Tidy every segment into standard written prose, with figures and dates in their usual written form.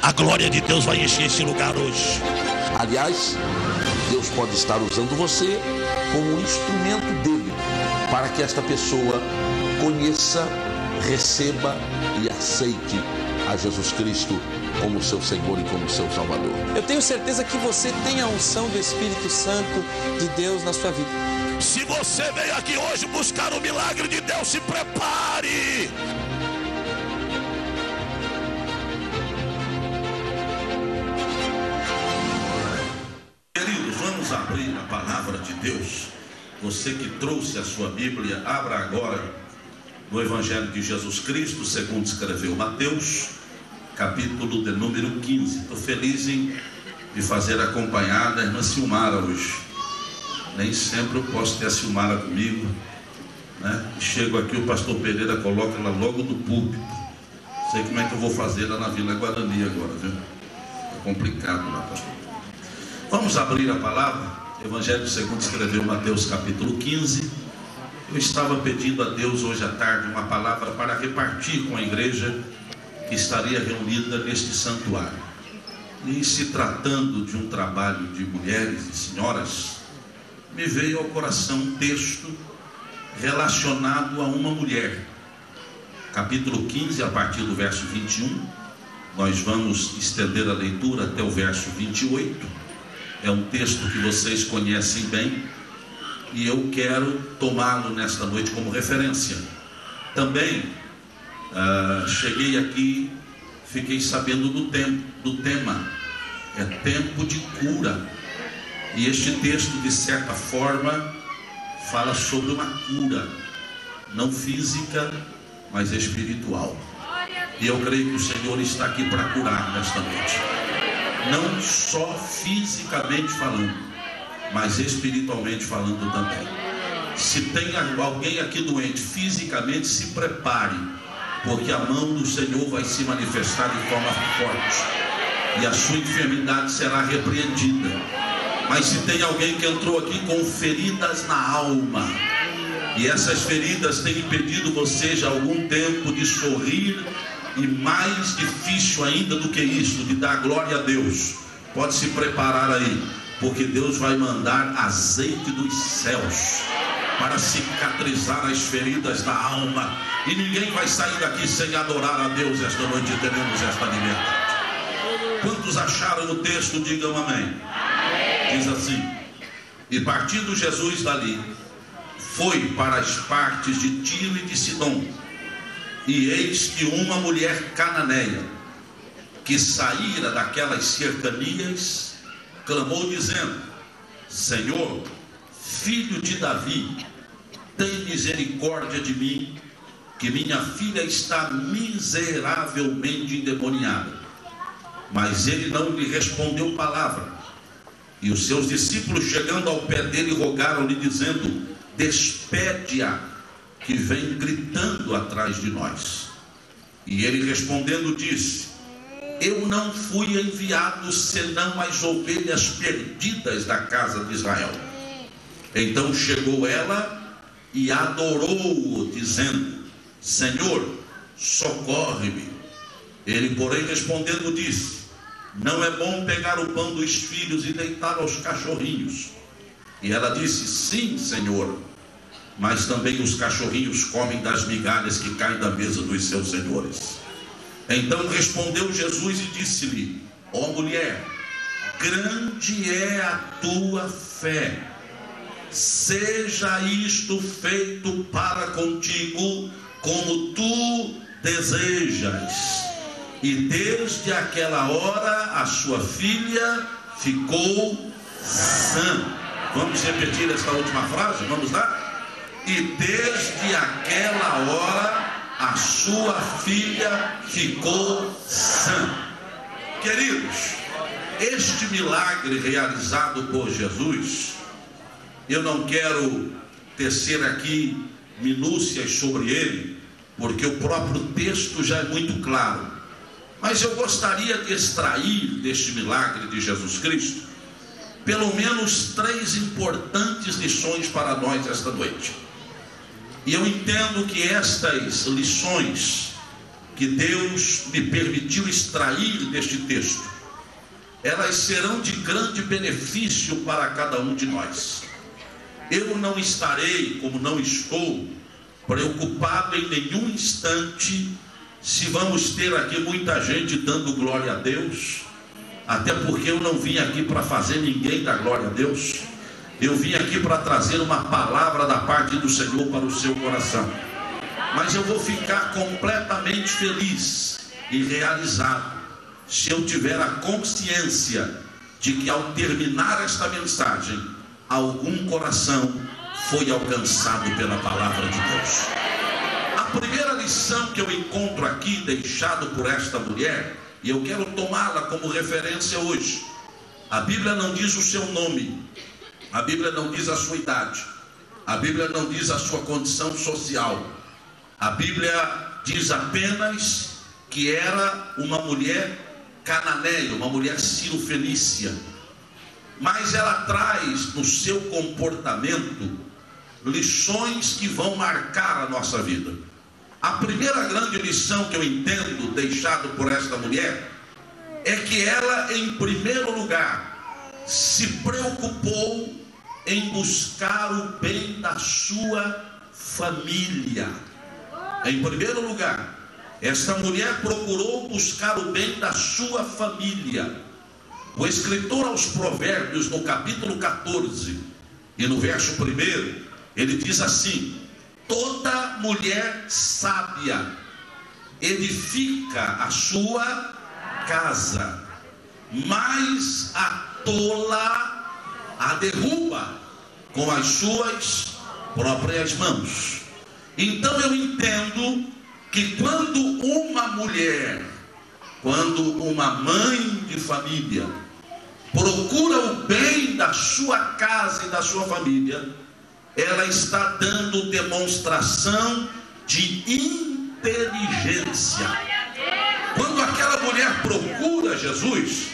A glória de Deus vai encher esse lugar hoje. Aliás, Deus pode estar usando você como um instrumento dele para que esta pessoa conheça, receba e aceite a Jesus Cristo como seu Senhor e como seu Salvador. Eu tenho certeza que você tem a unção do Espírito Santo de Deus na sua vida. Se você veio aqui hoje buscar o milagre de Deus, se prepare. Queridos, vamos abrir a palavra de Deus. Você que trouxe a sua Bíblia, abra agora no Evangelho de Jesus Cristo, segundo escreveu Mateus, capítulo de número 15. Estou feliz em fazer acompanhada a irmã Silmara hoje. Nem sempre eu posso ter a Silmara comigo, né? Chego aqui, o pastor Pereira coloca ela logo do púlpito. Sei como é que eu vou fazer lá na Vila Guarani agora, viu? É complicado lá, pastor. Vamos abrir a palavra, Evangelho segundo escreveu Mateus capítulo 15. Eu estava pedindo a Deus hoje à tarde uma palavra para repartir com a igreja que estaria reunida neste santuário. E se tratando de um trabalho de mulheres e senhoras, me veio ao coração um texto relacionado a uma mulher. Capítulo 15, a partir do verso 21, nós vamos estender a leitura até o verso 28. É um texto que vocês conhecem bem e eu quero tomá-lo nesta noite como referência. Também cheguei aqui, fiquei sabendo do tema, é tempo de cura. E este texto, de certa forma, fala sobre uma cura, não física, mas espiritual. E eu creio que o Senhor está aqui para curar nesta noite. Não só fisicamente falando, mas espiritualmente falando também. Se tem alguém aqui doente fisicamente, se prepare, porque a mão do Senhor vai se manifestar de forma forte e a sua enfermidade será repreendida. Mas se tem alguém que entrou aqui com feridas na alma, e essas feridas têm impedido você já há algum tempo de sorrir, e mais difícil ainda do que isso, de dar glória a Deus, pode se preparar aí, porque Deus vai mandar azeite dos céus para cicatrizar as feridas da alma, e ninguém vai sair daqui sem adorar a Deus esta noite. Teremos esta liberdade. Quantos acharam o texto, digam amém. Diz assim: e partindo Jesus dali, foi para as partes de Tiro e de Sidom, e eis que uma mulher cananeia, que saíra daquelas cercanias, clamou dizendo: Senhor, filho de Davi, tem misericórdia de mim, que minha filha está miseravelmente endemoniada. Mas ele não lhe respondeu palavra. E os seus discípulos, chegando ao pé dele, rogaram-lhe, dizendo: despede-a, que vem gritando atrás de nós. E ele respondendo disse: eu não fui enviado senão as ovelhas perdidas da casa de Israel. Então chegou ela e adorou-o, dizendo: Senhor, socorre-me. Ele, porém, respondendo disse: não é bom pegar o pão dos filhos e deitar aos cachorrinhos. E ela disse: sim, Senhor, mas também os cachorrinhos comem das migalhas que caem da mesa dos seus senhores. Então respondeu Jesus e disse-lhe: ó mulher, grande é a tua fé, seja isto feito para contigo como tu desejas. E desde aquela hora a sua filha ficou sã. Vamos repetir esta última frase? Vamos lá? E desde aquela hora a sua filha ficou sã. Queridos, este milagre realizado por Jesus, eu não quero tecer aqui minúcias sobre ele, porque o próprio texto já é muito claro. Mas eu gostaria de extrair deste milagre de Jesus Cristo pelo menos 3 importantes lições para nós esta noite. E eu entendo que estas lições que Deus me permitiu extrair deste texto, elas serão de grande benefício para cada um de nós. Eu não estarei, como não estou, preocupado em nenhum instante se vamos ter aqui muita gente dando glória a Deus, até porque eu não vim aqui para fazer ninguém dar glória a Deus. Eu vim aqui para trazer uma palavra da parte do Senhor para o seu coração. Mas eu vou ficar completamente feliz e realizado se eu tiver a consciência de que ao terminar esta mensagem, algum coração foi alcançado pela palavra de Deus. A primeira lição que eu encontro aqui, deixado por esta mulher, e eu quero tomá-la como referência hoje. A Bíblia não diz o seu nome, a Bíblia não diz a sua idade, a Bíblia não diz a sua condição social. A Bíblia diz apenas que era uma mulher cananeia, uma mulher cirofenícia. Mas ela traz no seu comportamento lições que vão marcar a nossa vida. A primeira grande lição que eu entendo, deixado por esta mulher, é que ela, em primeiro lugar, se preocupou em buscar o bem da sua família. Em primeiro lugar, esta mulher procurou buscar o bem da sua família. O escritor aos Provérbios, no capítulo 14 e no verso 1, ele diz assim: toda mulher sábia edifica a sua casa, mas a tola a derruba com as suas próprias mãos. Então eu entendo que quando uma mulher, quando uma mãe de família procura o bem da sua casa e da sua família, ela está dando demonstração de inteligência. Quando aquela mulher procura Jesus,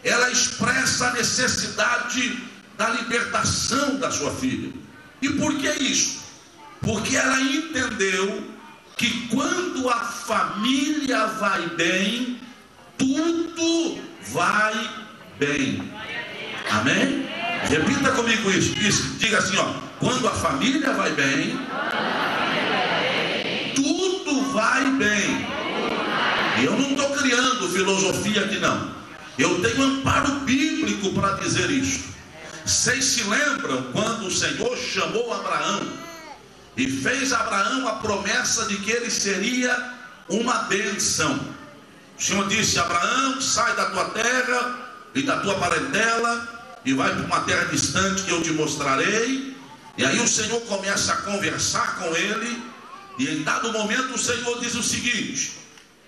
ela expressa a necessidade da libertação da sua filha. E por que isso? Porque ela entendeu que quando a família vai bem, tudo vai bem. Amém? Repita comigo isso. Diga assim, ó: quando a família vai bem, tudo vai bem. E eu não estou criando filosofia aqui não. Eu tenho amparo bíblico para dizer isso. Vocês se lembram quando o Senhor chamou Abraão e fez a Abraão a promessa de que ele seria uma bênção? O Senhor disse: Abraão, sai da tua terra e da tua parentela e vai para uma terra distante que eu te mostrarei. E aí o Senhor começa a conversar com ele, e em dado momento o Senhor diz o seguinte: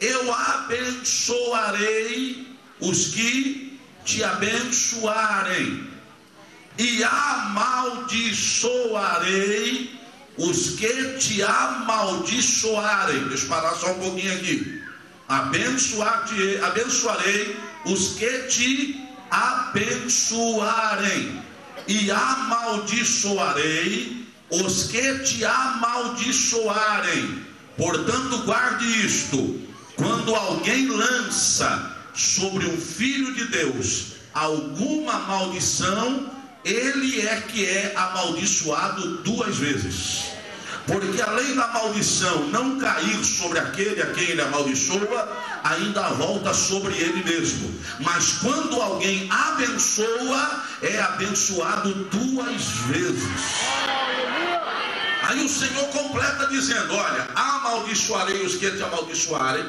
eu abençoarei os que te abençoarem, e amaldiçoarei os que te amaldiçoarem. Deixa eu parar só um pouquinho aqui. Abençoarei os que te abençoarem, e amaldiçoarei os que te amaldiçoarem. Portanto, guarde isto: quando alguém lança sobre um filho de Deus alguma maldição, ele é que é amaldiçoado duas vezes. Porque além da maldição não cair sobre aquele a quem ele amaldiçoa, ainda volta sobre ele mesmo. Mas quando alguém abençoa, é abençoado duas vezes. Aí o Senhor completa dizendo: olha, amaldiçoarei os que te amaldiçoarem,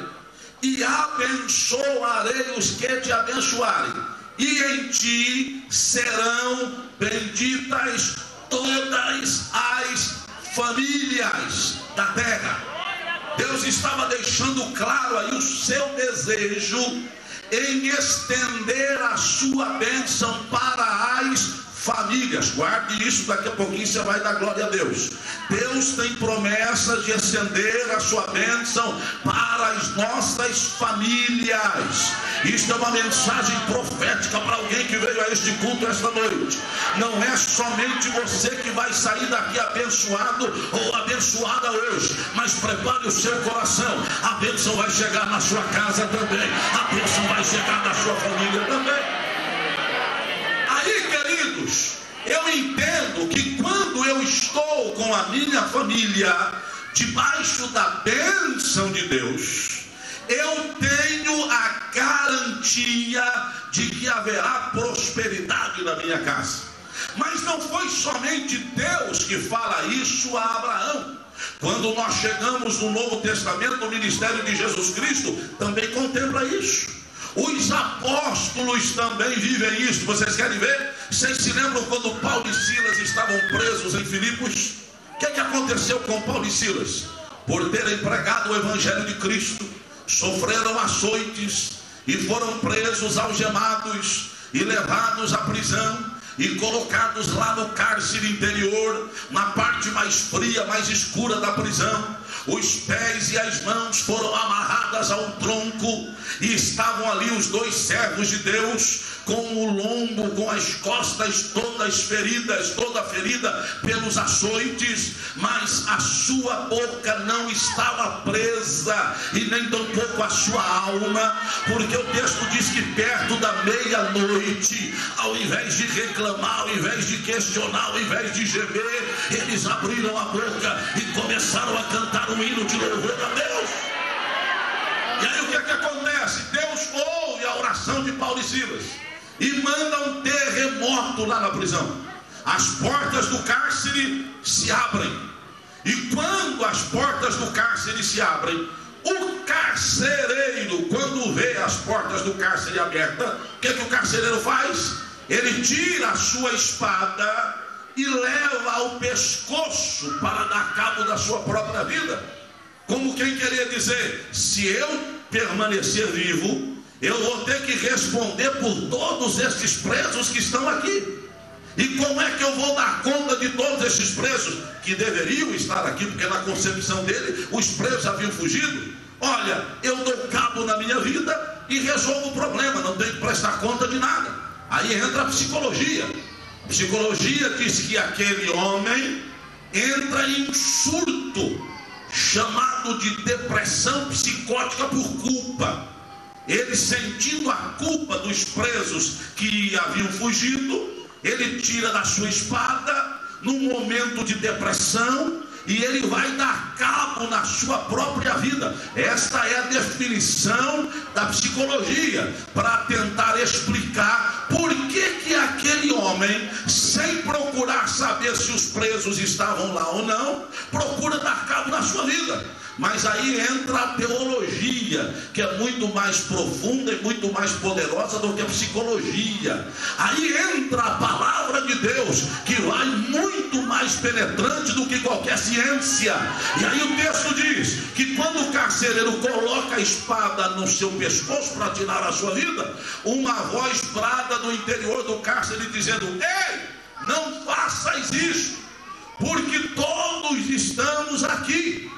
e abençoarei os que te abençoarem, e em ti serão benditas todas as famílias da terra. Deus estava deixando claro aí o seu desejo em estender a sua bênção para as famílias. Guarde isso, daqui a pouquinho você vai dar glória a Deus. Deus tem promessas de estender a sua bênção para as nossas famílias. Isso é uma mensagem profética para alguém que veio a este culto esta noite. Não é somente você que vai sair daqui abençoado ou abençoada hoje, mas prepare o seu coração. A bênção vai chegar na sua casa também, a bênção vai chegar na sua família também. Aí, queridos, eu entendo que quando eu estou com a minha família debaixo da bênção de Deus, eu tenho a garantia de que haverá prosperidade na minha casa. Mas não foi somente Deus que fala isso a Abraão. Quando nós chegamos no Novo Testamento, o ministério de Jesus Cristo também contempla isso. Os apóstolos também vivem isso. Vocês querem ver? Vocês se lembram quando Paulo e Silas estavam presos em Filipos? O que aconteceu com Paulo e Silas? Por terem pregado o Evangelho de Cristo, sofreram açoites e foram presos, algemados e levados à prisão e colocados lá no cárcere interior, na parte mais fria, mais escura da prisão. Os pés e as mãos foram amarradas a um tronco e estavam ali os dois servos de Deus com o lombo, com as costas todas feridas, toda ferida pelos açoites, mas a sua boca não estava presa e nem tampouco a sua alma, porque o texto diz que perto da meia-noite, ao invés de reclamar, ao invés de questionar, ao invés de gemer, eles abriram a boca e começaram a cantar um hino de louvor a Deus. E aí o que acontece? Deus ouve a oração de Paulo e Silas e manda um terremoto lá na prisão. As portas do cárcere se abrem. E quando as portas do cárcere se abrem, o carcereiro, quando vê as portas do cárcere abertas, o que o carcereiro faz? Ele tira a sua espada e leva ao pescoço para dar cabo da sua própria vida. Como quem queria dizer: se eu permanecer vivo, eu vou ter que responder por todos esses presos que estão aqui. E como é que eu vou dar conta de todos esses presos que deveriam estar aqui, porque na concepção dele os presos haviam fugido? Olha, eu dou cabo na minha vida e resolvo o problema, não tenho que prestar conta de nada. Aí entra a psicologia. A psicologia diz que aquele homem entra em um surto chamado de depressão psicótica por culpa. Ele, sentindo a culpa dos presos que haviam fugido, ele tira da sua espada num momento de depressão e ele vai dar cabo na sua própria vida. Esta é a definição da psicologia, para tentar explicar por que aquele homem, sem procurar saber se os presos estavam lá ou não, procura dar cabo na sua vida. Mas aí entra a teologia, que é muito mais profunda e muito mais poderosa do que a psicologia. Aí entra a palavra de Deus, que vai muito mais penetrante do que qualquer ciência. E aí o texto diz que quando o carcereiro coloca a espada no seu pescoço para tirar a sua vida, uma voz brada do interior do cárcere dizendo: ei, não faças isso, porque todos estamos aqui.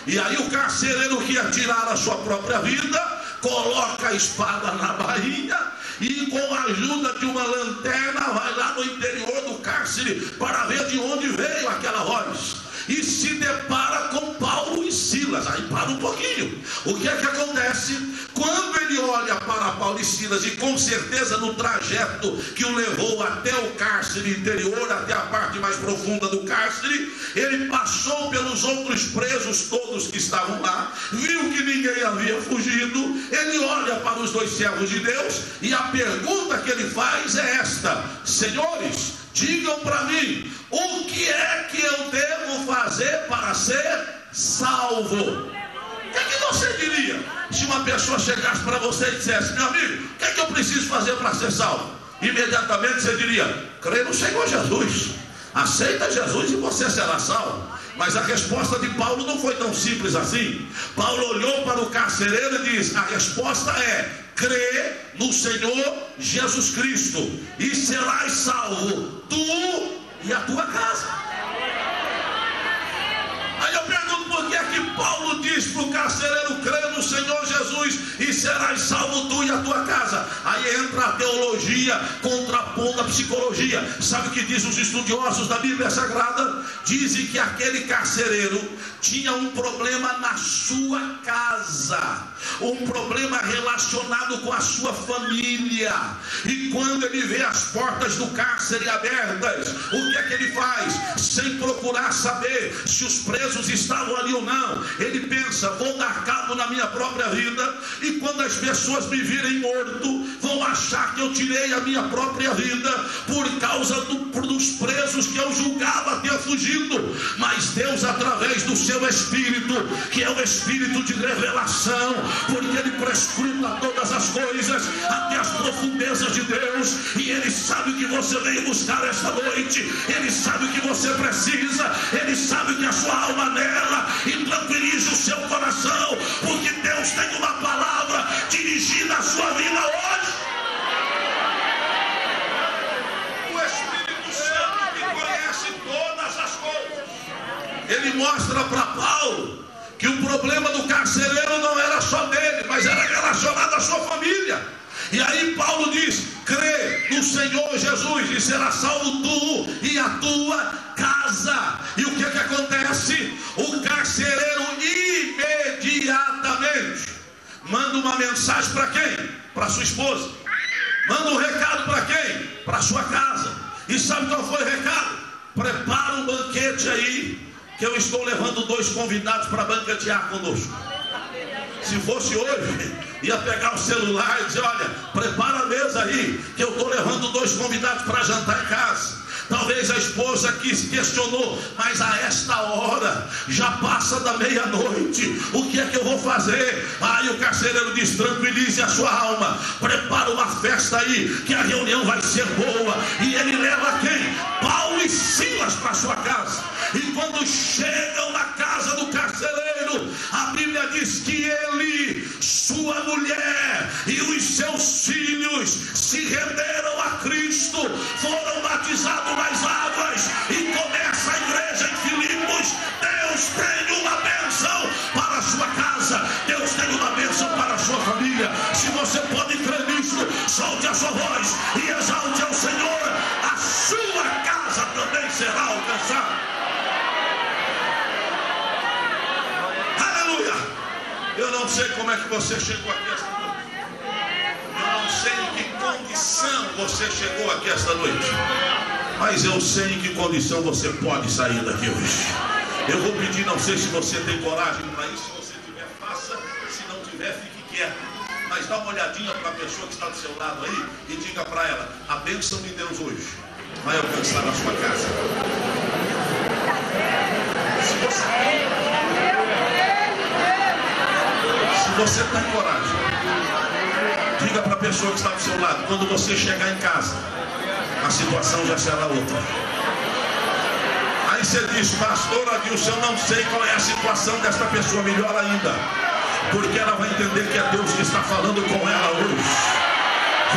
E aí o carcereiro que ia tirar a sua própria vida, coloca a espada na bainha e, com a ajuda de uma lanterna, vai lá no interior do cárcere para ver de onde veio aquela voz. E se depara com Paulo e Silas. Aí para um pouquinho. O que é que acontece? Quando ele olha para Paulo e Silas, e com certeza no trajeto que o levou até o cárcere interior, até a parte mais profunda do cárcere, ele passou pelos outros presos todos que estavam lá, viu que ninguém havia fugido, ele olha para os dois servos de Deus, e a pergunta que ele faz é esta: senhores, digam para mim, o que é que eu devo fazer para ser salvo? O que é que você diria se uma pessoa chegasse para você e dissesse: meu amigo, o que é que eu preciso fazer para ser salvo? Imediatamente você diria: crê no Senhor Jesus, aceita Jesus e você será salvo. Mas a resposta de Paulo não foi tão simples assim. Paulo olhou para o carcereiro e disse: a resposta é: crê no Senhor Jesus Cristo e serás salvo, tu e a tua casa. Aí eu pergunto, por que é que Paulo diz para o carcereiro: crê no Senhor Jesus e serás salvo tu e a tua casa? Aí entra a teologia contrapondo a psicologia. Sabe o que diz os estudiosos da Bíblia Sagrada? Dizem que aquele carcereiro tinha um problema na sua casa, um problema relacionado com a sua família. E quando ele vê as portas do cárcere abertas, o que é que ele faz? Sem procurar saber se os presos estavam ali ou não, ele pensa: vou dar cabo na minha própria vida, e quando as pessoas me virem morto, vão achar que eu tirei a minha própria vida por causa dos presos que eu julgava ter fugido. Mas Deus, através do seu Espírito, que é o Espírito de revelação, porque Ele prescruta todas as coisas até as profundezas de Deus, e Ele sabe o que você veio buscar esta noite, Ele sabe o que você precisa, Ele sabe que a sua alma nela, e tranquilize o seu coração, porque Deus tem uma palavra dirigida à sua vida hoje. O Espírito Santo, que conhece todas as coisas, ele mostra para Paulo que o problema do carcereiro não era só dele, mas era relacionado à sua família. E aí Paulo diz: crê no Senhor Jesus e será salvo tu e a tua casa. E o que acontece? O carcereiro imediatamente manda uma mensagem para quem? Para sua esposa. Manda um recado para quem? Para sua casa. E sabe qual foi o recado? Prepara um banquete aí, que eu estou levando 2 convidados para banquetear conosco. Se fosse hoje, ia pegar o celular e dizer: olha, prepara a mesa aí, que eu estou levando 2 convidados para jantar em casa. Talvez a esposa aqui se questionou: mas a esta hora, já passa da meia-noite, o que é que eu vou fazer? Aí o carcereiro diz: tranquilize a sua alma, prepara uma festa aí, que a reunião vai ser boa. E ele leva quem? Paulo e Silas para sua casa. E quando chegam na casa do carcereiro, a Bíblia diz que ele, sua mulher e os seus filhos se renderam a Cristo, foram batizados nas águas, e começa a igreja em Filipos. Deus tem uma bênção para a sua casa, Deus tem uma bênção para a sua família. Se você pode crer nisso, solte a sua voz e exalte ao Senhor. A sua casa também será alcançada. Eu não sei como é que você chegou aqui esta noite. Eu não sei em que condição você chegou aqui esta noite. Mas eu sei em que condição você pode sair daqui hoje. Eu vou pedir, não sei se você tem coragem para isso. Se você tiver, faça. Se não tiver, fique quieto. Mas dá uma olhadinha para a pessoa que está do seu lado aí e diga para ela: a bênção de Deus hoje vai alcançar a sua casa. Se você está em coragem, diga para a pessoa que está do seu lado: quando você chegar em casa, a situação já será outra. Aí você diz: pastor Adilson, eu não sei qual é a situação desta pessoa. Melhor ainda, porque ela vai entender que é Deus que está falando com ela hoje.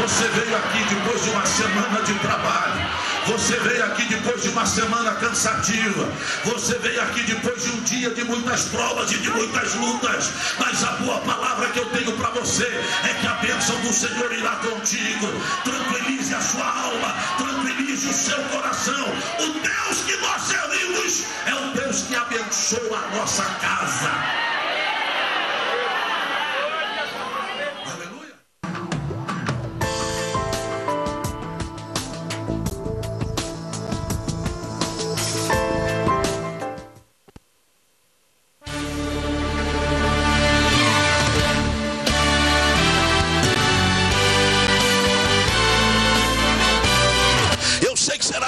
Você veio aqui depois de uma semana de trabalho, você veio aqui depois de uma semana cansativa, você veio aqui depois de um dia de muitas provas e de muitas lutas, mas a boa palavra que eu tenho para você é que a bênção do Senhor irá contigo. Tranquilize a sua alma, tranquilize o seu coração. O Deus que nós servimos é o Deus que abençoa a nossa casa.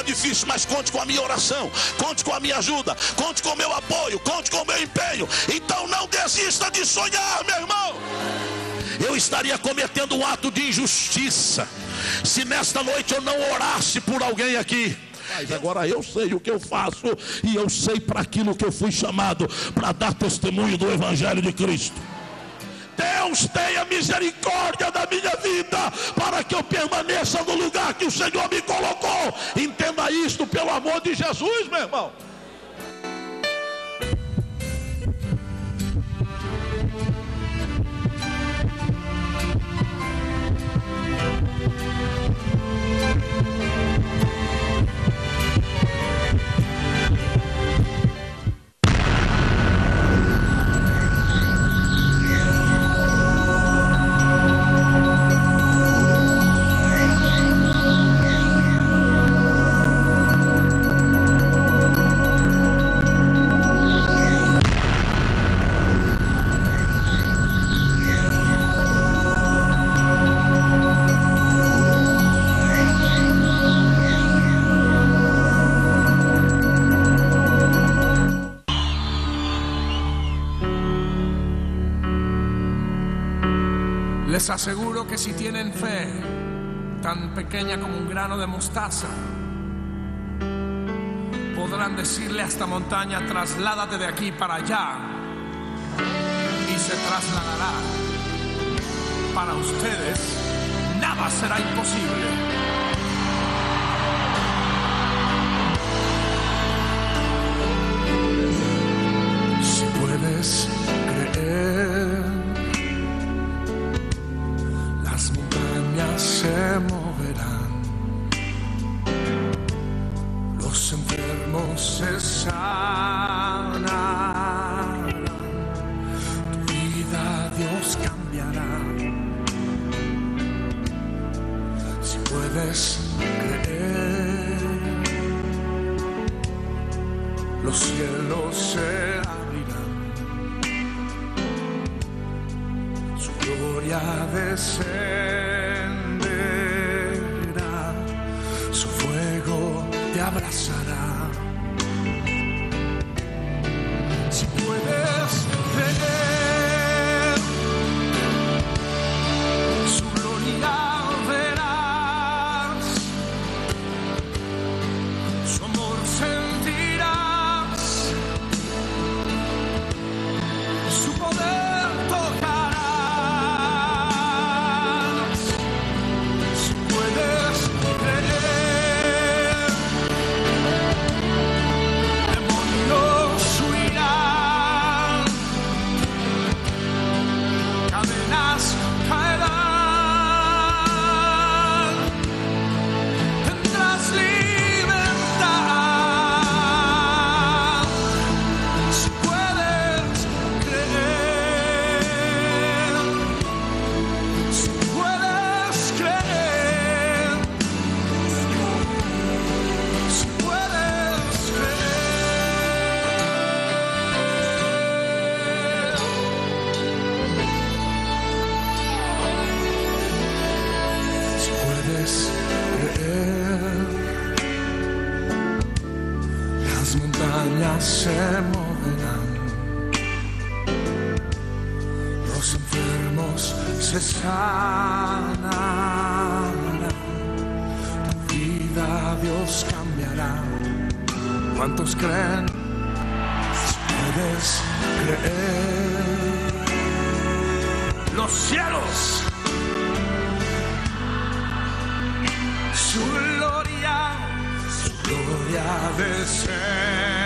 Difícil, mas conte com a minha oração, conte com a minha ajuda, conte com o meu apoio, conte com o meu empenho. Então não desista de sonhar, meu irmão. Eu estaria cometendo um ato de injustiça se nesta noite eu não orasse por alguém aqui. Mas agora eu sei o que eu faço e eu sei para aquilo que eu fui chamado, para dar testemunho do Evangelho de Cristo. Deus tenha misericórdia da minha vida, para que eu permaneça no lugar que o Senhor me colocou. Entenda isto pelo amor de Jesus, meu irmão. Les aseguro que si tienen fe tan pequeña como un grano de mostaza, podrán decirle a esta montaña: trasládate de aquí para allá, y se trasladará. Para ustedes nada será imposible. Si puedes creer, las montañas se moverán, los enfermos se sanarán, tu vida Dios cambiará. Si puedes creer, los cielos se abrirán, su gloria descenderá, su fuego te abrazará. Si puedes creer, su gloria verás, su amor sentirás, su poder tocarás. Si puedes creer, demonios huirán, cadenas caerán, tendrás libertad. Si puedes creer, si puedes creer, si puedes creer, si puedes creer, las montañas se moverán, los enfermos se sanarán, tu vida Dios cambiará. ¿Cuántos creen? Si puedes creer, los cielos, su gloria descenderá.